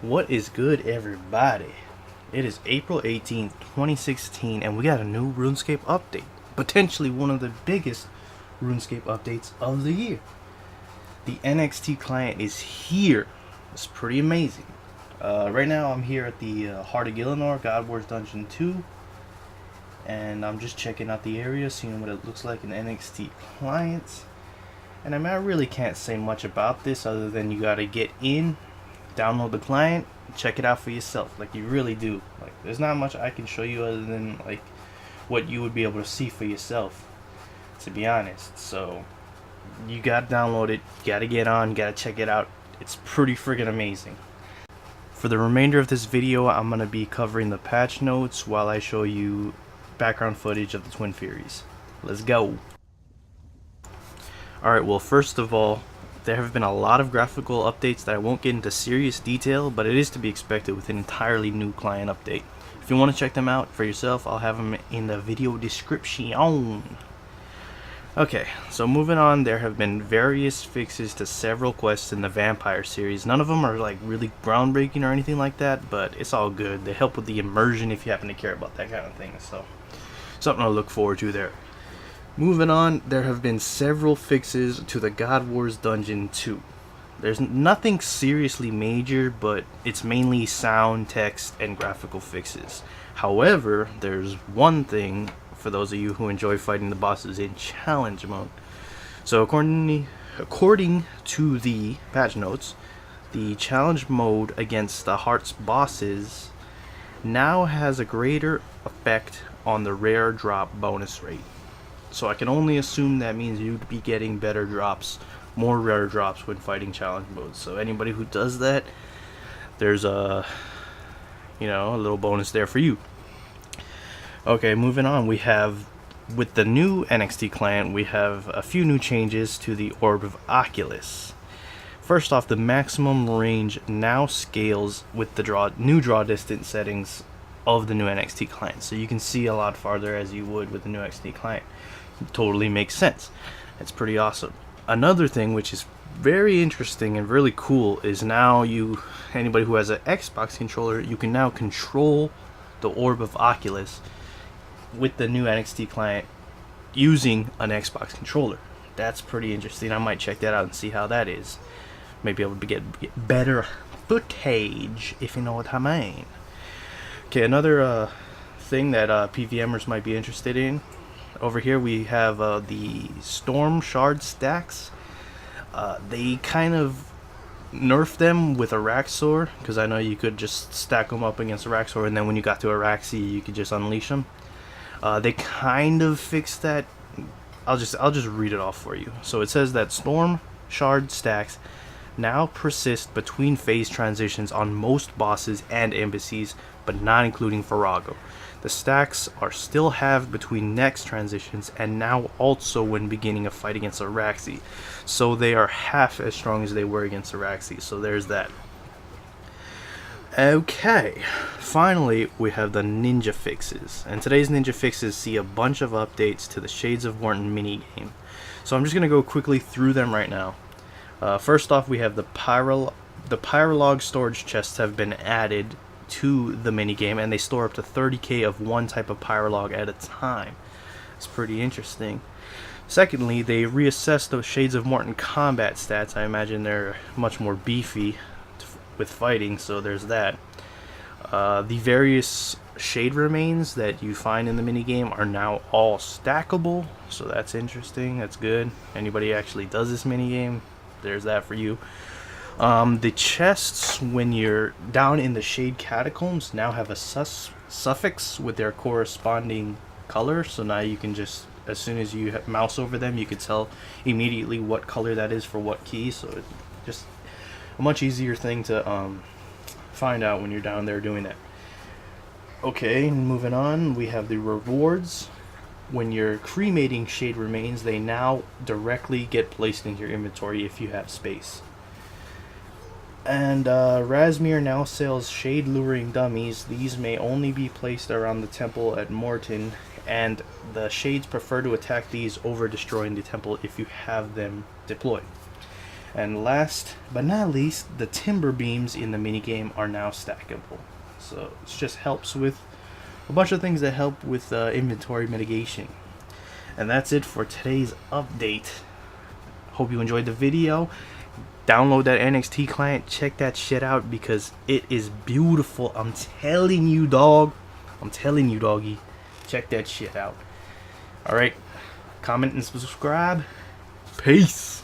What is good, everybody? It is April 18th, 2016, and we got a new RuneScape update. Potentially one of the biggest RuneScape updates of the year. The NXT client is here. It's pretty amazing. Right now, I'm here at the Heart of Gillinor, God Wars Dungeon 2. And I'm just checking out the area, seeing what it looks like in NXT clients. And I really can't say much about this other than you gotta get in, download the client, check it out for yourself. Like, you really do. Like, there's not much I can show you other than like what you would be able to see for yourself, to be honest. So you gotta download it, you gotta get on, you gotta check it out. It's pretty friggin' amazing. For the remainder of this video, I'm gonna be covering the patch notes while I show you background footage of the Twin Furies. Let's go. Alright, well, first of all, there have been a lot of graphical updates that I won't get into serious detail, but it is to be expected with an entirely new client update. If you want to check them out for yourself, I'll have them in the video description. Okay, so moving on, there have been various fixes to several quests in the Vampire series. None of them are like really groundbreaking or anything like that, but it's all good. They help with the immersion if you happen to care about that kind of thing, so something to look forward to there. Moving on, there have been several fixes to the God Wars Dungeon 2. There's nothing seriously major, but it's mainly sound, text, and graphical fixes. However, there's one thing for those of you who enjoy fighting the bosses in challenge mode. So according to the patch notes, the challenge mode against the Heart's bosses now has a greater effect on the rare drop bonus rate. So I can only assume that means you'd be getting better drops, more rare drops when fighting challenge modes. So anybody who does that, there's a little bonus there for you. Okay, moving on, we have, with the new NXT client, we have a few new changes to the Orb of Oculus. First off, the maximum range now scales with the new draw distance settings of the new NXT client. So you can see a lot farther as you would with the new NXT client. Totally makes sense. It's pretty awesome. Another thing which is very interesting and really cool is now anybody who has an Xbox controller, you can now control the Orb of Oculus with the new NXT client using an Xbox controller. That's pretty interesting. I might check that out and see how that is. Maybe able to get better footage, if you know what I mean. Okay, another thing that PVMers might be interested in. Over here we have the Storm Shard stacks. They kind of nerfed them with Araxor, because I know you could just stack them up against Araxor, and then when you got to Araxi, you could just unleash them. They kind of fixed that. I'll just read it off for you. So it says that Storm Shard stacks now persist between phase transitions on most bosses and embassies, but not including Farago. The stacks are still halved between next transitions and now also when beginning a fight against Araxi. So they are half as strong as they were against Araxi. So there's that. Okay, finally we have the ninja fixes. And today's ninja fixes see a bunch of updates to the Shades of Morton minigame. So I'm just going to go quickly through them right now. First off, we have the Pyrolog storage chests have been added to the minigame, and they store up to 30k of one type of Pyrolog at a time. It's pretty interesting. Secondly, they reassessed the Shades of Morton combat stats. I imagine they're much more beefy with fighting, so there's that. The various shade remains that you find in the minigame are now all stackable, so that's interesting. That's good. Anybody actually does this minigame, there's that for you. The chests, when you're down in the Shade Catacombs, now have a suffix with their corresponding color. So now you can just, as soon as you mouse over them, you can tell immediately what color that is for what key. So it's just a much easier thing to find out when you're down there doing that. Okay, moving on, we have the rewards. When you're cremating Shade Remains, they now directly get placed into your inventory if you have space. And Razmir now sells Shade Luring Dummies. These may only be placed around the temple at Morton, and the Shades prefer to attack these over destroying the temple if you have them deployed. And last but not least, the timber beams in the minigame are now stackable. So it just helps with a bunch of things that help with inventory mitigation. And that's it for today's update. Hope you enjoyed the video. Download that NXT client, check that shit out because it is beautiful. I'm telling you, dog. I'm telling you, doggy. Check that shit out. Alright, comment and subscribe. Peace.